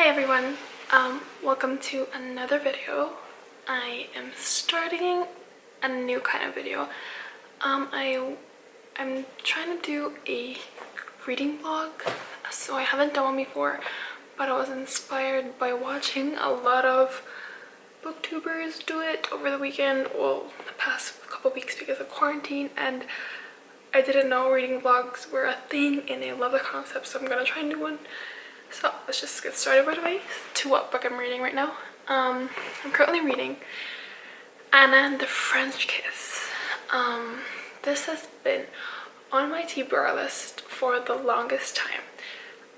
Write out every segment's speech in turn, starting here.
Hi everyone, welcome to another video. I am starting a new kind of video. I'm trying to do a reading vlog, so I haven't done one before, but I was inspired by watching a lot of booktubers do it over the weekend, well, the past couple weeks because of quarantine, and I didn't know reading vlogs were a thing and I love the concept, so I'm gonna try and do one. So let's just get started right away to what book I'm reading right now. I'm currently reading Anna and the French Kiss. This has been on my TBR list for the longest time.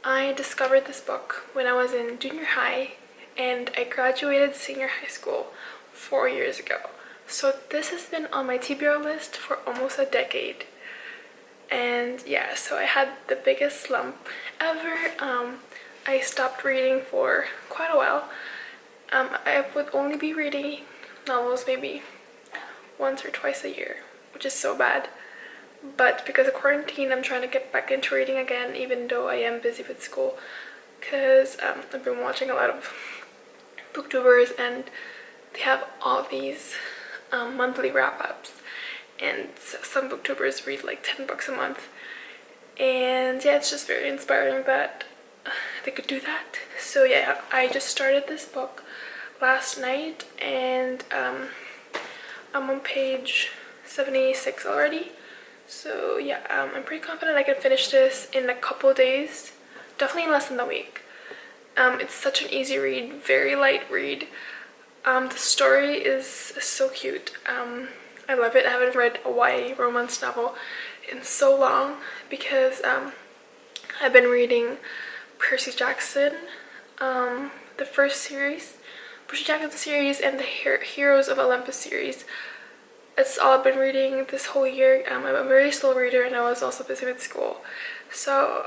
I discovered this book when I was in junior high and I graduated senior high school 4 years ago. So this has been on my TBR list for almost a decade. And yeah, so I had the biggest slump ever. I stopped reading for quite a while. I would only be reading novels maybe once or twice a year, which is so bad. But because of quarantine, I'm trying to get back into reading again, even though I am busy with school. Because I've been watching a lot of booktubers and they have all these monthly wrap-ups. And some booktubers read like 10 books a month. And yeah, it's just very inspiring that they could do that. So yeah, I just started this book last night and I'm on page 76 already. So yeah, I'm pretty confident I can finish this in a couple days, definitely in less than a week. It's such an easy read, very light read. The story is so cute. I love it. I haven't read a YA romance novel in so long because I've been reading Percy Jackson, the first series, Percy Jackson series, and the Heroes of Olympus series. It's all I've been reading this whole year. I'm a very slow reader and I was also busy with school. So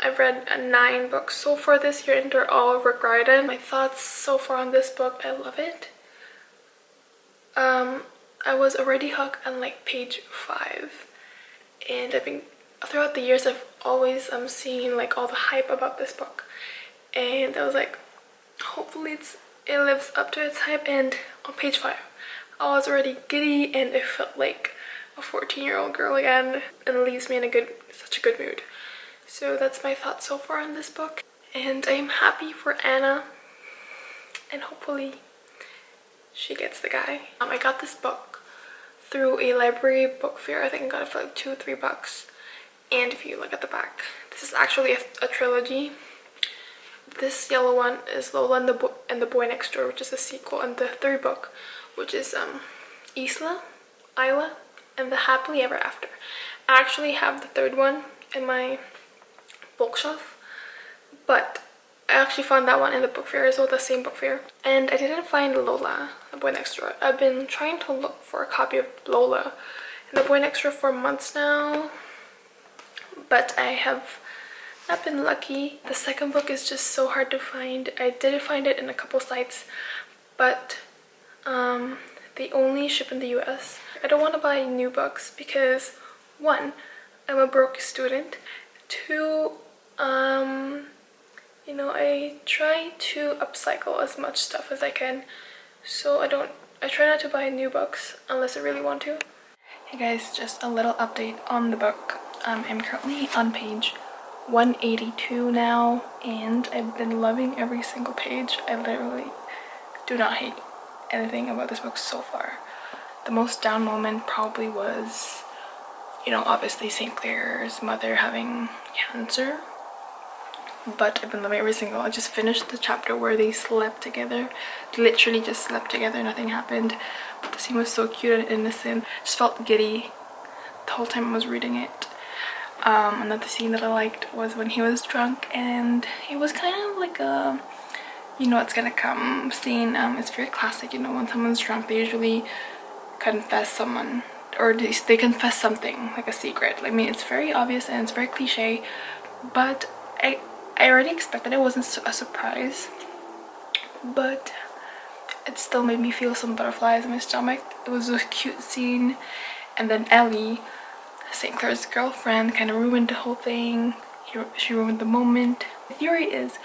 I've read 9 books so far this year and they're all Rick Riordan. My thoughts so far on this book, I love it. I was already hooked on like page 5 and I've been throughout the years I've always seen like all the hype about this book, and I was like, hopefully it lives up to its hype. And on page 5 I was already giddy and I felt like a 14-year-old girl again, and it leaves me in such a good mood. So that's my thoughts so far on this book, and I am happy for Anna and hopefully she gets the guy. I got this book through a library book fair. I think I got it for like $2 or $3. And if you look at the back, this is actually a trilogy. This yellow one is Lola and the Boy Next Door, which is a sequel, and the third book, which is Isla, and the Happily Ever After. I actually have the third one in my bookshelf, but I actually found that one in the book fair as well, the same book fair. And I didn't find Lola, the Boy Next Door. I've been trying to look for a copy of Lola and the Boy Next Door for months now, but I have not been lucky. The second book is just so hard to find. I did find it in a couple sites, but they only ship in the US. I don't want to buy new books because 1, I'm a broke student. 2, you know, I try to upcycle as much stuff as I can, so I try not to buy new books unless I really want to. Hey guys, just a little update on the book. I'm currently on page 182 now, and I've been loving every single page. I literally do not hate anything about this book so far. The most down moment probably was, you know, obviously St. Clair's mother having cancer. But I've been loving every single. I just finished the chapter where they slept together. They literally just slept together, nothing happened. But the scene was so cute and innocent. Just felt giddy the whole time I was reading it. Another scene that I liked was when he was drunk, and it was kind of like a you know it's gonna come scene. It's very classic, you know, when someone's drunk they usually confess someone, or they confess something, like a secret. I mean, it's very obvious and it's very cliche, but I already expected it. Wasn't a surprise, but it still made me feel some butterflies in my stomach. It was a cute scene, and then Ellie, St. Clair's girlfriend, kind of ruined the whole thing. She ruined the moment. The theory is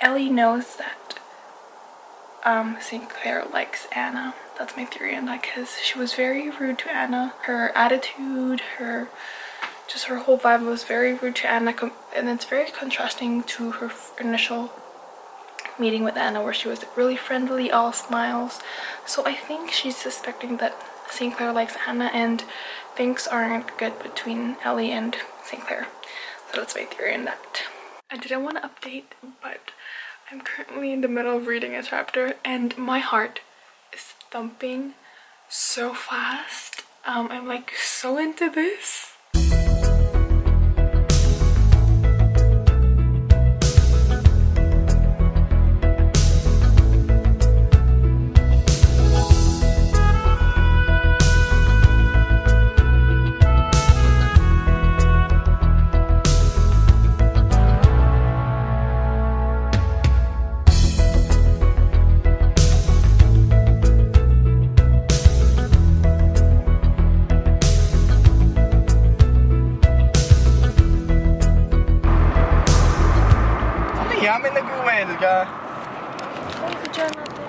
Ellie knows that St. Clair likes Anna. That's my theory on that, because she was very rude to Anna. Her attitude, just her whole vibe was very rude to Anna, and it's very contrasting to her initial meeting with Anna, where she was really friendly, all smiles. So I think she's suspecting that St. Clair likes Anna, and things aren't good between Ellie and St. Clair. So that's my theory on that. I didn't want to update, but I'm currently in the middle of reading a chapter, and my heart is thumping so fast. I'm like so into this. May nag-well ka. Ay, video natin.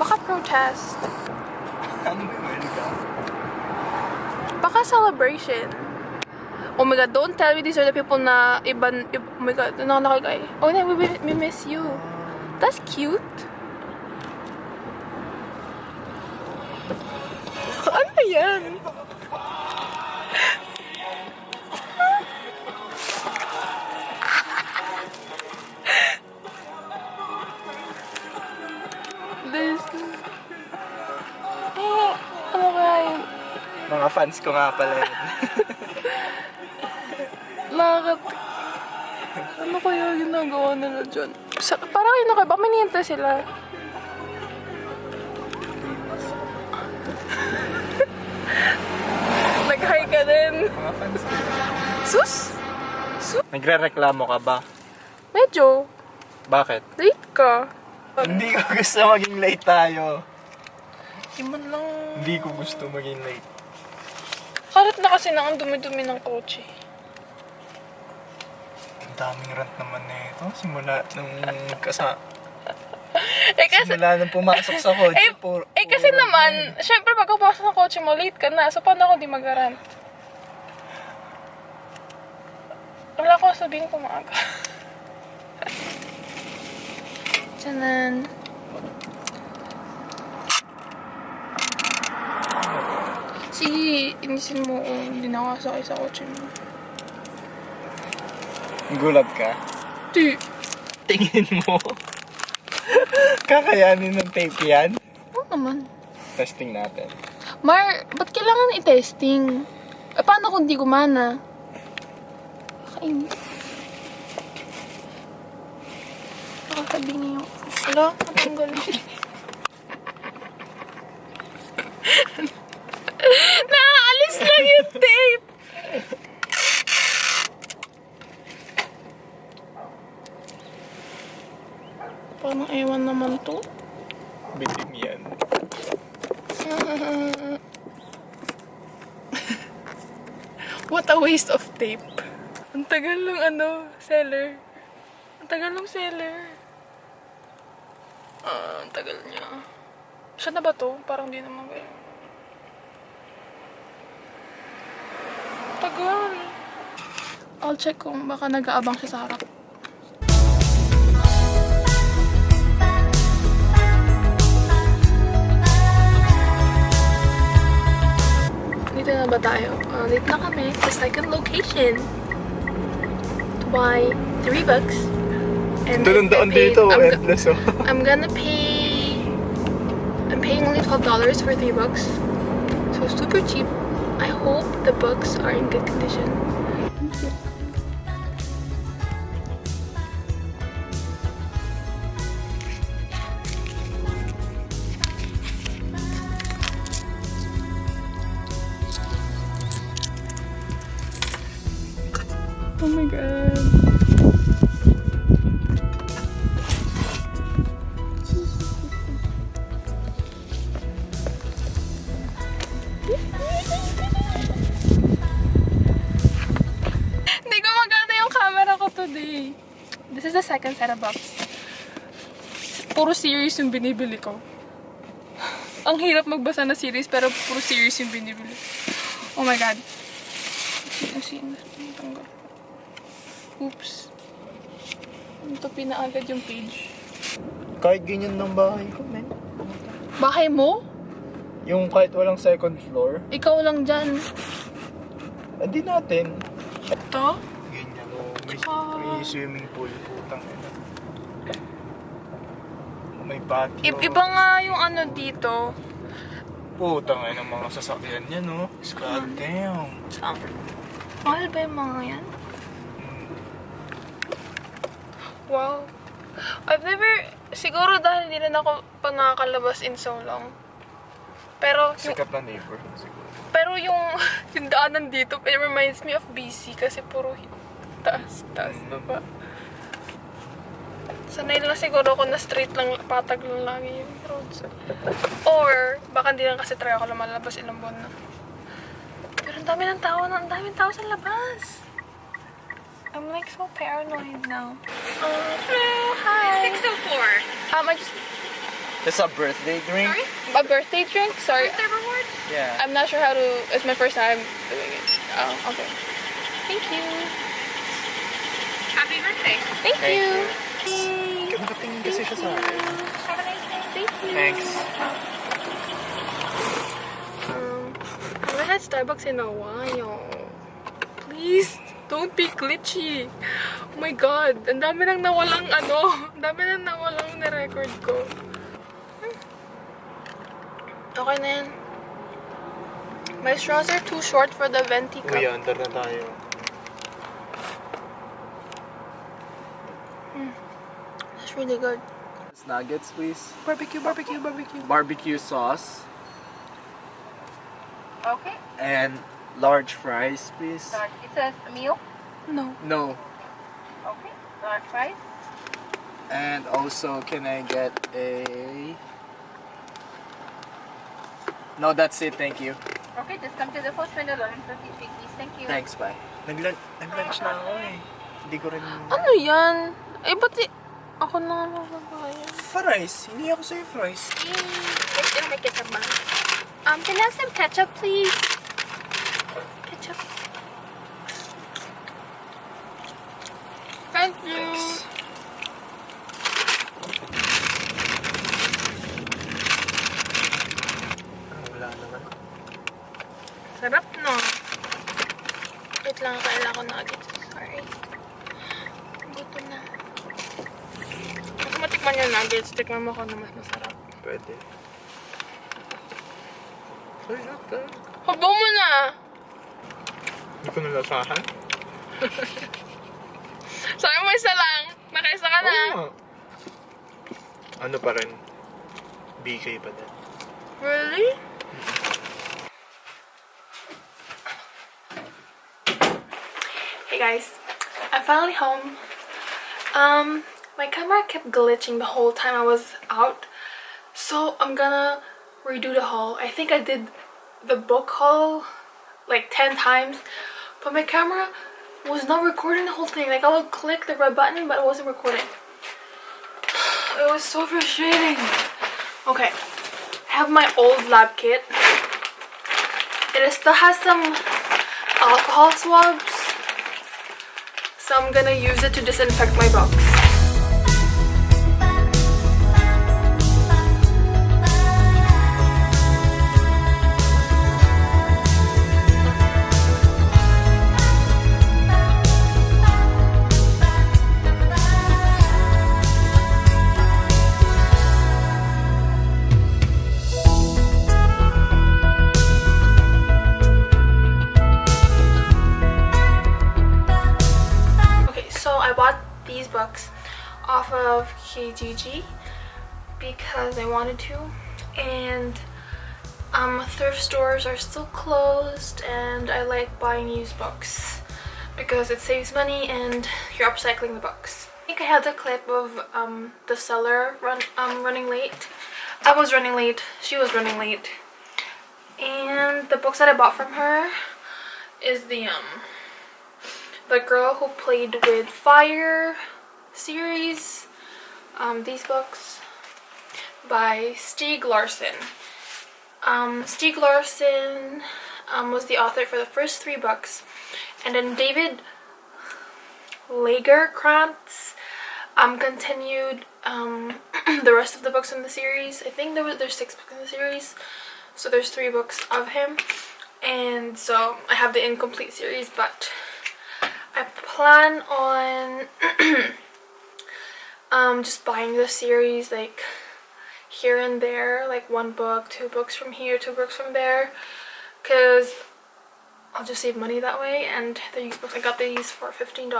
Baka protest. Ano may well ka? Baka celebration. Oh my god, don't tell me these are the people na oh my god, nakakagay. Oh no, we miss you. That's cute. Ano yan? Ano kaya yun? Mga fans ko nga pala yun. Ano kaya ginagawa nila dyan? Parang yun ako, baka minihintay sila. Nag-hi ka din. Mga fans ko. Sus? Nagre-reklamo ka ba? Medyo. Bakit? Late ka. Hindi ko gusto maging late tayo. Di man lang. Hindi ko gusto maging late. Karat na kasi na ang dumi-dumi ng kotse. Ang daming rant naman na ito. Simula nung Simula nung pumasok sa kotse. Kasi naman, syempre pag pumasok sa kotse mo, late ka na. So paano ako di mag-rant? Wala ko sabihin kung maaga. Tiyanan. Sige, inisin mo kung hindi nakasakay sa kotse mo. Gulat ka? Di. Tingin mo. Kakayanin ng tape yan? Oo naman. Testing natin. Mar, ba't kailangan i-testing? Paano kung di gumana? Kakain. Nakakabi niya yung... Hala, natanggal. Nakaalis lang yung tape! Parang ewan naman to. Bitim yan. What a waste of tape. Ang tagal ng seller. Ang tagal ng seller. Ang tagal niya. Siya na ba to? Parang di naman kayo. Tagal. I'll check kung baka nag-aabang siya sa harap. Dito na ba tayo? Dito na kami sa second location. To buy $3. And Doon dito. Endless oh. I'm paying only $12 for $3. So super cheap. I hope the books are in good condition. Thank you. Oh my god. Hindi gumagana yung camera ko today. This is the second set of books. Puro series yung binibili ko. Ang hirap magbasa na series pero puro series yung binibili. Oh my god. Oops. Tupi na agad yung page. Kahit ganyan ng bahay ko, men. Bahay mo? Yung kahit walang second floor. Ikaw lang dyan. Hindi natin. Ito? Ganyan, oh. May swimming pool. Putang ina. May patio. Iba nga yung ano dito. Putang ina ng mga sasakyan yan, oh. God damn. Saan? Mahal ba yung mga yan? Wow. I've never, siguro dahil hindi rin ako pa nakakalabas in so long. Pero yung, Sikat na neighborhood siguro. pero yung daanan dito, it reminds me of BC kasi puro taas, diba? Sanay lang siguro ako na straight lang, patag lang lagi yung roads. Or, baka hindi lang kasi try ako lumalabas ilang buwan na. Pero ang daming tao sa labas. I'm like so paranoid now. Hello, hi. 604. I just It's a birthday drink? Sorry? a birthday drink. Sorry, Birthday reward? Yeah. I'm not sure how to. It's my first time doing it. Oh, okay. Thank you. Happy birthday. Thank you. Nakatingin kasi siya sa akin. Have a nice day. Thank you. Thanks. I haven't had Starbucks in a while. Please, don't be glitchy. Oh my god, ang dami nang nawalang na-record ko. Okay na yan. My straws are too short for the venti cup. Uy, under na tayo. That's really good. Nuggets, please. Barbecue. Barbecue sauce. Okay. And large fries, please. Start. It says a meal. No. No. Okay. Large fries. And also, can I get a... No, that's it. Thank you. Okay, just come to the post window, 11:53, please. Thank you. Thanks, bye. Nag-lunch na ako eh. Hindi ko rin... Ano yan? Eh, ba't ako na mababayan? Fries. Hindi ako sa'yo fries. It's gonna make it a bun. Can I have some ketchup, please? Ketchup. Thank you. Thanks. Wala naman. Sarap, no? Wait lang, kailangan ko na agad. Sorry. Buto na. Kung matikman yung nuggets, tikman mo ko na mas masarap. Pwede. Sarap ka. Habo mo na! Hindi ko nalasahan. Sabi mo isa lang. Nakaisa ka na. Oo. Ano pa rin? BK pa din. Really? Hey guys, I'm finally home. My camera kept glitching the whole time I was out, so I'm gonna redo the haul. I think I did the book haul like 10 times, but my camera was not recording the whole thing. Like, I would click the red button, but it wasn't recording. It was so frustrating. Okay, I have my old lab kit. It still has some alcohol swabs, so I'm gonna use it to disinfect my box. Books off of KGG because I wanted to, and thrift stores are still closed, and I like buying used books because it saves money and you're upcycling the books. I think I had the clip of the seller running late. I was running late, she was running late, and the books that I bought from her is the girl who played with fire, series. These books by Stieg Larsson. Stieg Larsson was the author for the first 3 books, and then David Lagerkrantz continued the rest of the books in the series. I think there's 6 books in the series, so there's 3 books of him, and so I have the incomplete series, but I plan on just buying the series like here and there, like 1 book, 2 books from here, 2 books from there, because I'll just save money that way. And these books, I got these for $15.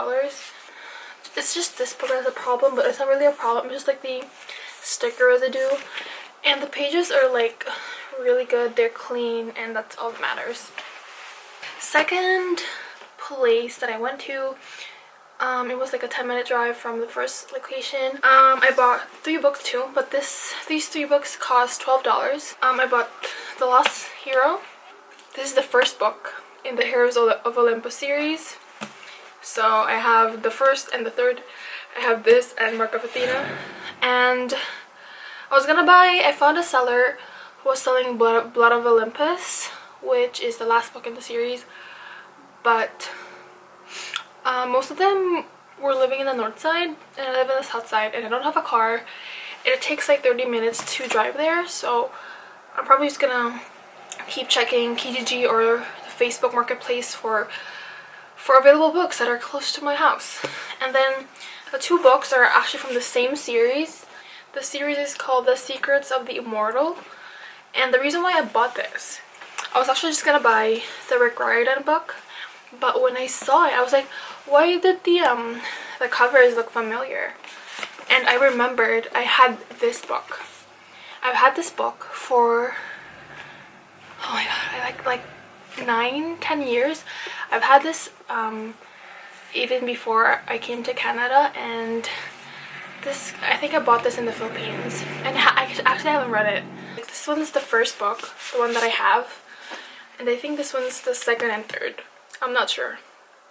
It's just this book that's a problem, but it's not really a problem. It's just like the sticker residue, and the pages are like really good. They're clean, and that's all that matters. Second place that I went to, it was like a 10-minute drive from the first location. I bought 3 books too, but these 3 books cost $12. I bought The Lost Hero. This is the first book in the Heroes of Olympus series. So I have the first and the third. I have this and Mark of Athena. And I found a seller who was selling Blood of Olympus, which is the last book in the series. But most of them were living in the north side, and I live in the south side, and I don't have a car, and it takes like 30 minutes to drive there. So I'm probably just gonna keep checking Kijiji or the Facebook Marketplace for available books that are close to my house. And then the 2 books are actually from the same series. The series is called The Secrets of the Immortal, and the reason why I bought this, I was actually just gonna buy the Rick Riordan book, but when I saw it, I was like, why did the covers look familiar? And I remembered I had this book. I've had this book for, oh my god, like 9-10 years. I've had this even before I came to Canada, and this, I think I bought this in the Philippines, and I actually haven't read it. This one's the first book, the one that I have, and I think this one's the second and third. I'm not sure,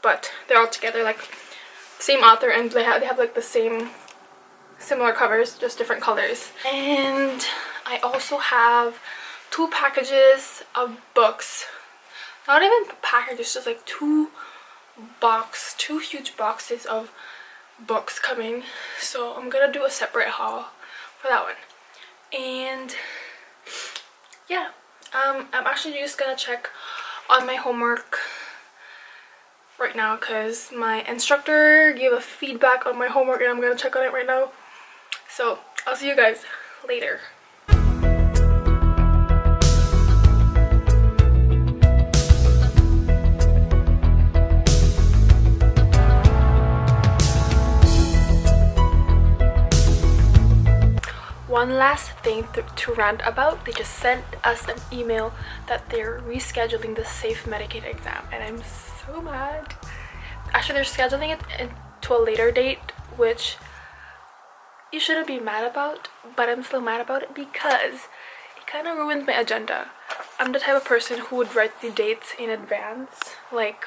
but they're all together, like same author, and they have like the similar covers, just different colors. And I also have 2 packages of books. Not even packages, just like 2 huge boxes of books coming. So I'm gonna do a separate haul for that one. And yeah, I'm actually just gonna check on my homework right now because my instructor gave a feedback on my homework, and I'm gonna check on it right now. So I'll see you guys later. One last thing to rant about. They just sent us an email that they're rescheduling the Safe Medicaid exam, and I'm so mad. Actually, they're scheduling it to a later date, which you shouldn't be mad about, but I'm still mad about it because it kind of ruins my agenda. I'm the type of person who would write the dates in advance, like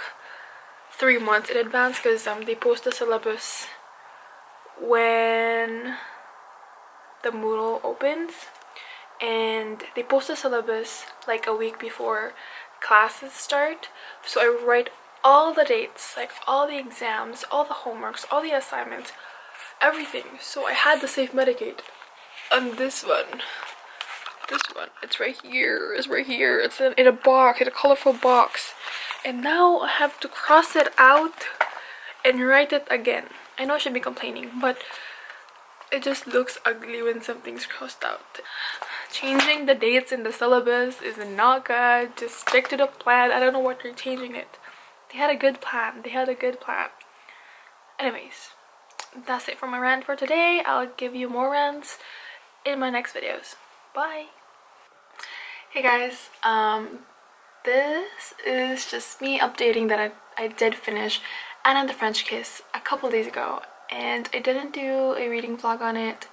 3 months in advance, because they post the syllabus when the Moodle opens, and they post the syllabus like a week before classes start. So I write all the dates, like all the exams, all the homeworks, all the assignments, everything. So I had the Safe Medicaid. And this one, it's right here, it's in a box, in a colorful box. And now I have to cross it out and write it again. I know I should be complaining, but it just looks ugly when something's crossed out. Changing the dates in the syllabus is not good. Just stick to the plan. I don't know what you're changing it. They had a good plan. Anyways, that's it for my rant for today. I'll give you more rants in my next videos. Bye. Hey guys, this is just me updating that I did finish Anne and the French Kiss a couple days ago. And I didn't do a reading vlog on it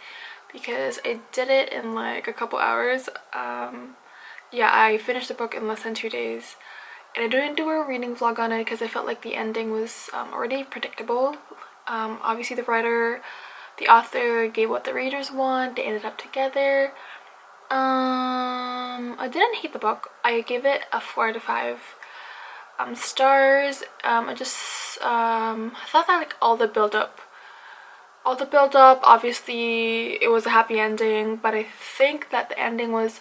because I did it in like a couple hours. Yeah, I finished the book in less than 2 days. And I didn't do a reading vlog on it because I felt like the ending was already predictable. Obviously the author gave what the readers want. They ended up together. I didn't hate the book. I gave it a 4 out of 5 stars. I just thought that like all the build up, obviously it was a happy ending, but I think that the ending was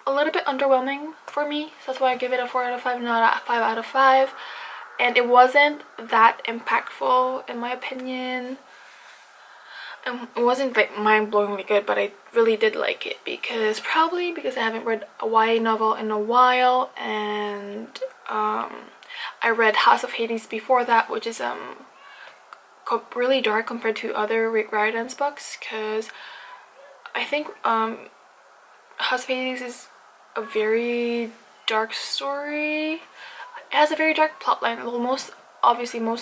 a little bit underwhelming for me, so that's why I give it a 4 out of 5, not a 5 out of 5. And it wasn't that impactful in my opinion. It wasn't like mind-blowingly good, but I really did like it probably because I haven't read a YA novel in a while, and I read House of Hades before that, which is really dark compared to other Rick Riordan's books, because I think House of Hades is a very dark story. It has a very dark plotline. Well, most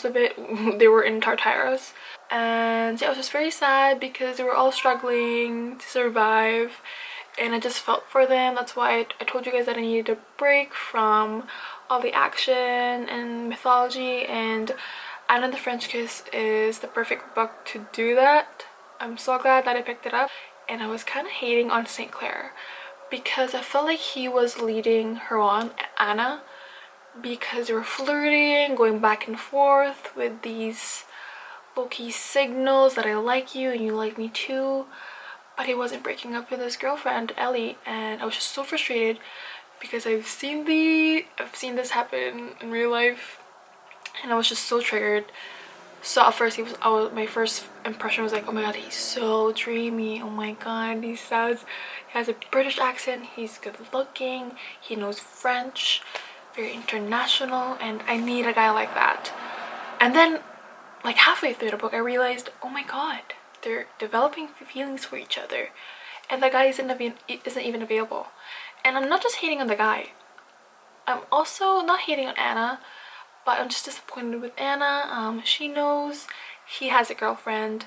of it they were in Tartarus, and yeah, it was just very sad because they were all struggling to survive, and I just felt for them. That's why I told you guys that I needed a break from all the action and mythology, and Anne and the French Kiss is the perfect book to do that. I'm so glad that I picked it up. And I was kind of hating on St. Clair because I felt like he was leading her on, Anna, because they were flirting, going back and forth with these low-key signals that I like you and you like me too, but he wasn't breaking up with his girlfriend Ellie, and I was just so frustrated because I've seen this happen in real life, and I was just so triggered. So at first my first impression was like, oh my god, he's so dreamy, oh my god, he has a British accent, he's good looking, he knows French, very international, and I need a guy like that. And then like halfway through the book I realized, oh my god, they're developing feelings for each other, and the guy isn't even available. And I'm not just hating on the guy, I'm also not hating on Anna, but I'm just disappointed with Anna. She knows he has a girlfriend,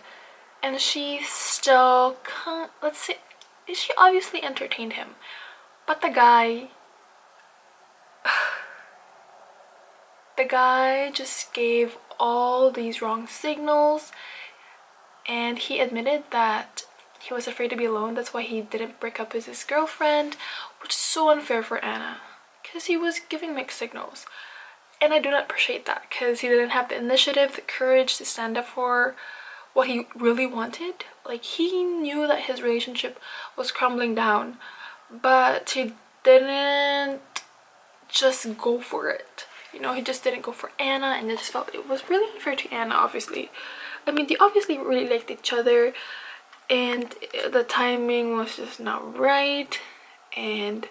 and she still let's say she obviously entertained him, but the guy just gave all these wrong signals, and he admitted that he was afraid to be alone. That's why he didn't break up with his girlfriend, which is so unfair for Anna because he was giving mixed signals. And I do not appreciate that because he didn't have the initiative, the courage to stand up for what he really wanted. Like, he knew that his relationship was crumbling down, but he didn't just go for it. You know, he just didn't go for Anna, and I just felt it was really unfair to Anna, obviously. I mean, they obviously really liked each other, and the timing was just not right, and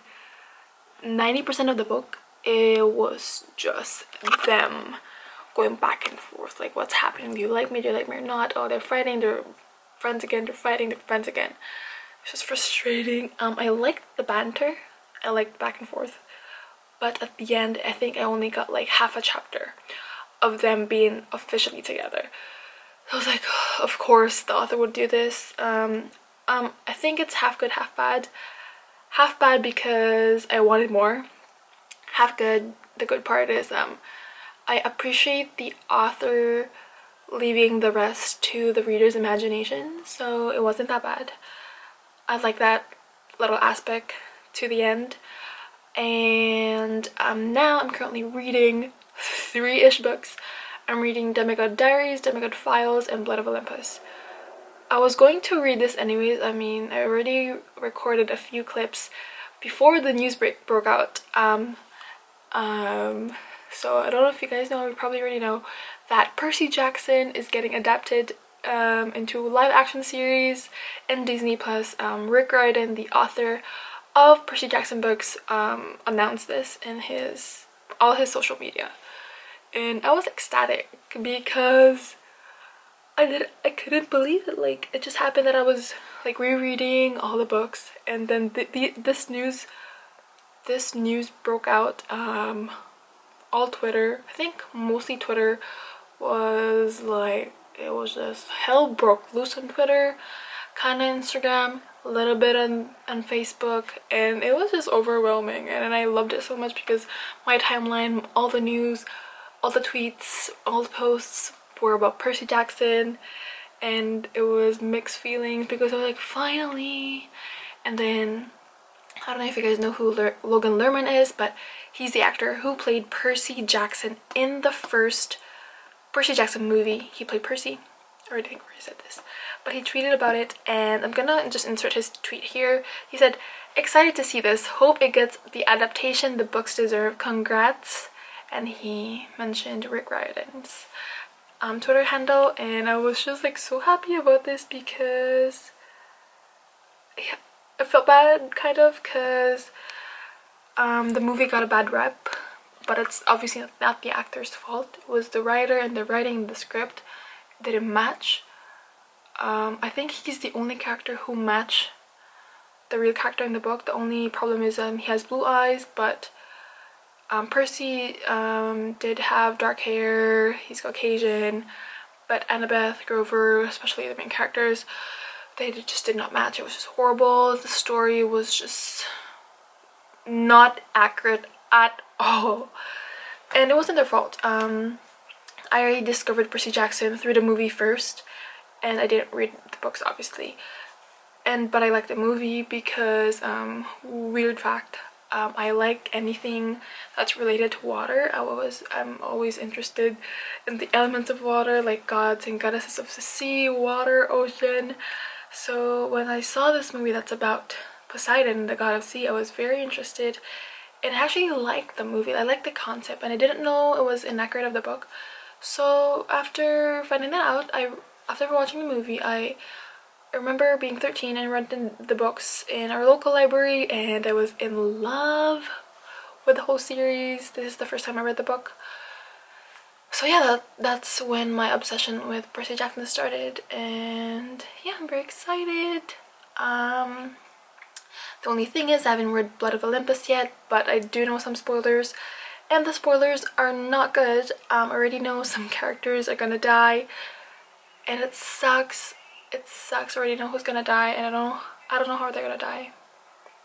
90% of the book, it was just them going back and forth, like, what's happening, do you like me or not, oh, they're fighting, they're friends again, they're fighting, they're friends again. It's just frustrating. I liked the banter, I liked back and forth, but at the end I think I only got like half a chapter of them being officially together. I was like, of course the author would do this. I think it's half good, half bad. Half bad because I wanted more. Half good. The good part is I appreciate the author leaving the rest to the reader's imagination, so it wasn't that bad. I like that little aspect to the end. And now I'm currently reading 3-ish books. I'm reading Demigod Diaries, Demigod Files, and Blood of Olympus. I was going to read this anyways. I mean, I already recorded a few clips before the news broke out. So I don't know if you guys know, you probably already know that Percy Jackson is getting adapted into a live action series in Disney Plus. Rick Riordan, the author of Percy Jackson books, announced this in all his social media, and I was ecstatic because I couldn't believe it. Like, it just happened that I was like rereading all the books, and then this news broke out. All Twitter, I think mostly Twitter, was like, it was just hell broke loose on Twitter, kind of Instagram, a little bit on Facebook, and it was just overwhelming. And I loved it so much because my timeline, all the news, all the tweets, all the posts were about Percy Jackson, and it was mixed feelings because I was like, finally. And then I don't know if you guys know who Logan Lerman is, but he's the actor who played Percy Jackson in the first Percy Jackson movie. He played Percy. I already think I already said this, but he tweeted about it, and I'm gonna just insert his tweet here. He said, "Excited to see this. Hope it gets the adaptation the books deserve. Congrats." And he mentioned Rick Riordan's Twitter handle, and I was just like so happy about this because yeah, I felt bad kind of because the movie got a bad rep, but it's obviously not the actor's fault. It was the writer, and the writing in the script didn't match. I think he's the only character who matched the real character in the book. The only problem is he has blue eyes, but Percy did have dark hair, he's Caucasian, but Annabeth, Grover, especially the main characters, they just did not match. It was just horrible. The story was just not accurate at all, and it wasn't their fault. I already discovered Percy Jackson through the movie first, and I didn't read the books obviously, but I liked the movie because weird fact, I like anything that's related to water. I'm always interested in the elements of water, like gods and goddesses of the sea, water, ocean. So when I saw this movie that's about Poseidon, the god of sea, I was very interested and I actually liked the movie. I liked the concept, and I didn't know it was inaccurate of the book. So after finding that out, after watching the movie, I remember being 13 and renting the books in our local library, and I was in love with the whole series. This is the first time I read the book. So yeah, that's when my obsession with Percy Jackson started, and yeah, I'm very excited. The only thing is I haven't read Blood of Olympus yet, but I do know some spoilers, and the spoilers are not good. I already know some characters are gonna die, and it sucks. It sucks. I already know who's gonna die, and I don't know how they're gonna die,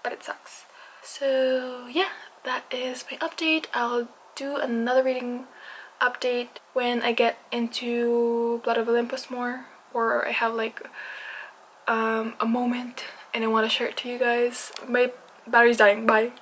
but it sucks. So yeah, that is my update. I'll do another reading update when I get into Blood of Olympus more, or I have like a moment and I want to share it to you guys. My battery's dying. Bye.